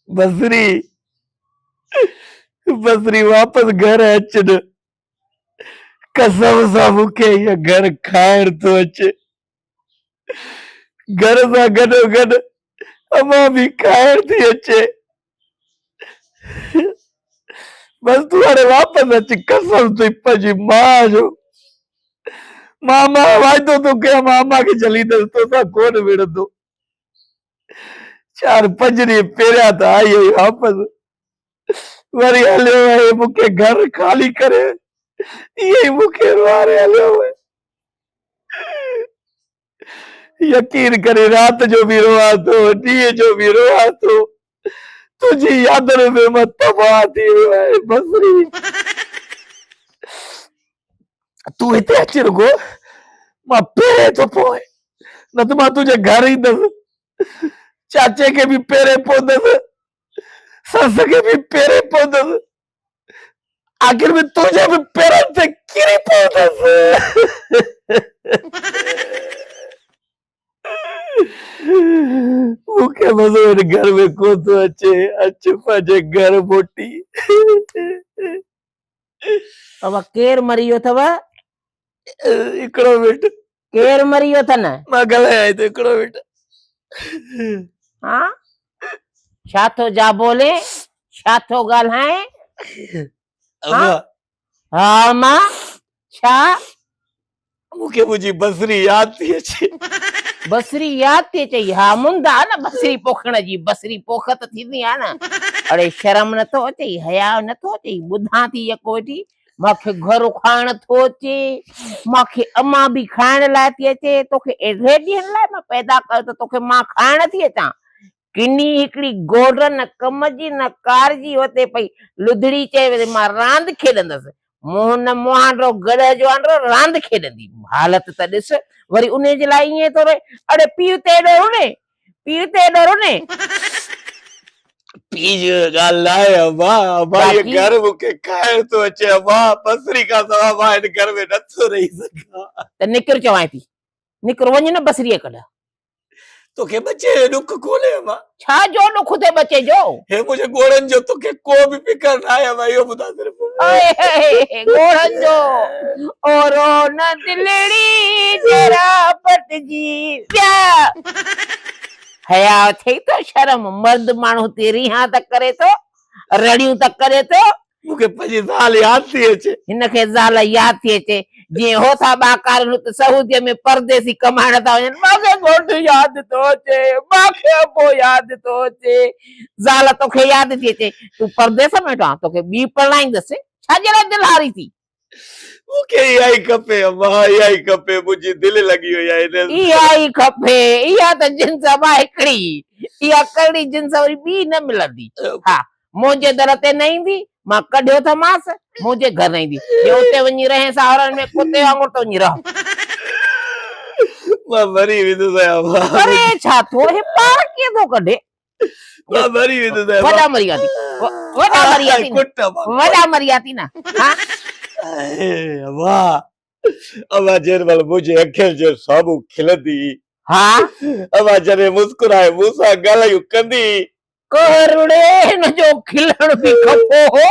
बसरी बसरी वापस घर अचन कसम सां मूंखे इहा घर खाइण थो अचे घर सां गॾोगॾु अम्मा बि खाइण थी अचे बस तूं हाणे वापस अच कसम तुंहिंजी पंहिंजी मां जो मामा वाइदो थो कयां मां अम्मा खे छलींदसि तोसां कोन विढ़ंदो 4-5 ॾींहं पहिरियां त आई हुई वापस वरी हलियो आहे मूंखे घर ख़ाली करे इहे ई मूंखे रुआरे हलियो आहे यकीन करे रात जो भी रोआ तो ॾींहं जो भी रोआ तो तुझी यादनि में मां तबाह थी वियो आहे बसरी तूं हिते अची रुगो मां पहिरें थो पोइ न त मां तुंहिंजे घर ईंदसि चाचे खे बि पहिरें पवंदसि सस खे बि पहिरें पवंदसि आख़िर में तुंहिंजे बि पेरनि ते किरी पवंदसि मूंखे मज़ो हिन घर में कोन थो अचे अच पंहिंजे घर मोटी अब केर मरी वियो अथव हिकिड़ो मिंट केर मरी वियो अथनि मां ॻाल्हायां थो हिकिड़ो मिंट हा छा थो जा बोले छा थो ॻाल्हाए हा मां छा मूंखे मुंहिंजी बसरी यादि थी अचे बसरी यादि थी अचे हा मुंद आहे न बसरी पोखण जी बसरी पोख त थींदी आहे न अड़े शर्म नथो अचे हया नथो अचे ॿुधां थी यको वेठी मूंखे घर खाइण थो अचे मूंखे अम्मा बि खाइण लाइ थी अचे तोखे एॾे ॾींहंनि लाइ मां पैदा कयो त तोखे मां खाइण थी अचां किनी हिकिड़ी गोड़ न कम जी न कार जी हुते पई लुधड़ी चए मां रांदि खेॾंदसि मोहन मोहांडो गॾ जो आंडो रांदि खेॾंदी हालत त ॾिस वरी उन जे लाइ ईअं थो रहे अड़े पीउ ते एॾो रुने पीउ ते एॾो रुने पीउ ॻाल्हि न आहे अम्मा अम्मा ये घर मूंखे खाइण थो अचे अम्मा बसरी खां सवाइ मां हिन घर में नथो रही सघां त निकिर चवां थी निकिर वञ न बसरीअ कढ तोखे बचे ॾुख कोन्हे अम्मा छा जो ॾुख थे बचे जो हे मुंहिंजे गोड़नि जो तोखे को बि फिकर न आहे अम्मा इहो ॿुधा सिर्फ़ गोड़नि जो ओरो न दिलड़ी जरा पटजी पिया हया थे तो शर्म मर्द माण्हू ते रिहा त करे तो रड़ियूं त करे तो मूंखे पंहिंजी ज़ाल यादि थी अचे हिनखे ज़ाल यादि थी अचे जीअं हो था ॿाकार त सऊदीअ में परदेसी कमाइण था वञनि मूंखे घोट यादि थो अचे मूंखे अबो यादि थो अचे ज़ाल तोखे यादि थी अचे तूं परदेस में वेठो तोखे ॿी परणाईंदसि छाजे लाइ दिलि हारी थी मूंखे इहा ई खपे अम्मा इहा ई खपे मुंहिंजी दिलि लॻी वई आहे इहा ई खपे इहा त जिन्स आहे हिकिड़ी इहा कहिड़ी जिन्स वरी ॿी न मिलंदी हा मुंहिंजे दर ते न ईंदी मां कढियो त मांसि मुंहिंजे घर न ईंदी जे उते वञी रहे सावरनि में कुते वांगुरु तो वञी रहो मां मरी वेंदुसि अम्मा अरे छा थो हे पार कीअं थो कढे मां मरी वेंदुसि वॾा मरी विया थी वॾा मरी विया थी वॾा मरी विया थी न हा अम्मा अम्मा जेॾीमहिल मुंहिंजे अखियुनि जे साम्हूं खिलंदी हा अम्मा जॾहिं मुस्कुराए मूंसां ॻाल्हायूं कंदी करुड़े हिन जो खिलण बि खपो हो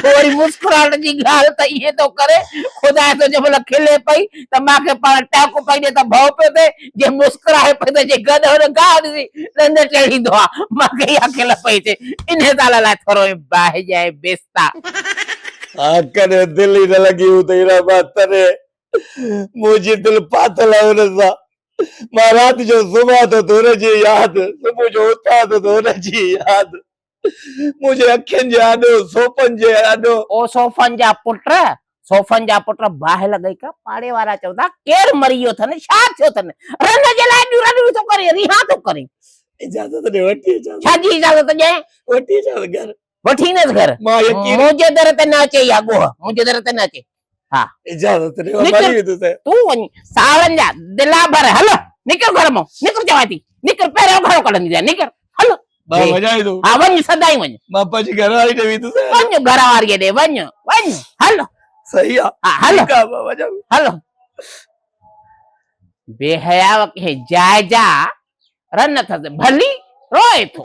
वरी मुस्कुराहट जी ॻाल्हि त इहे थो करे ख़ुदा तो जंहिंमहिल खिले पई त मूंखे पाण टाको पई ॾे त भउ पियो थिए जे मुस्कुराए पई त जे गॾु हुन ॻाल्हि ॾिसी ॾंद चढ़ींदो आहे मूंखे इहा खिल पई अचे इन ॻाल्हि लाइ थोरो बाहि जाए बेस्ता हा कॾहिं दिलि ई न लॻी हूंदई रहा तॾहिं मुंहिंजी दिलि पातल आहे हुन सां मां राति जो सुम्हां थो त हुनजी यादि सुबुह जो उथां थो त हुनजी यादि मुंहिंजे अखियुनि जे आॾो सोफ़नि जे आॾो ओ सोफ़नि जा पुट बाहि लॻई का पाड़े वारा चवंदा केरु मरी वियो अथनि छा थियो अथनि रन जे लाइ रन थो करे रिहा थो करे इजाज़त ॾे वठी अचां छाजी इजाज़त ॾे वठी अचां घर वठी नस घर मुंहिंजे दर ते न अचे या ॻोह मुंहिंजे दर ते न अचे हा इजाज़त ॾे मरी वेंदुसि तूं वञ सावरनि जा दिला भर हल निकिर घर मां निकिर चवां थी निकिर पहिरियों घरो कढंदी निकिर हल मां वञाई थो हा वञ सदाई वञ मां पंहिंजी घरवारी ॾे वेंदुसि वञ घरवारीअ ॾे वञ वञ हल सही आहे हा हल वञां हल बेहया के जाइजा रन अथसि भली रोए थो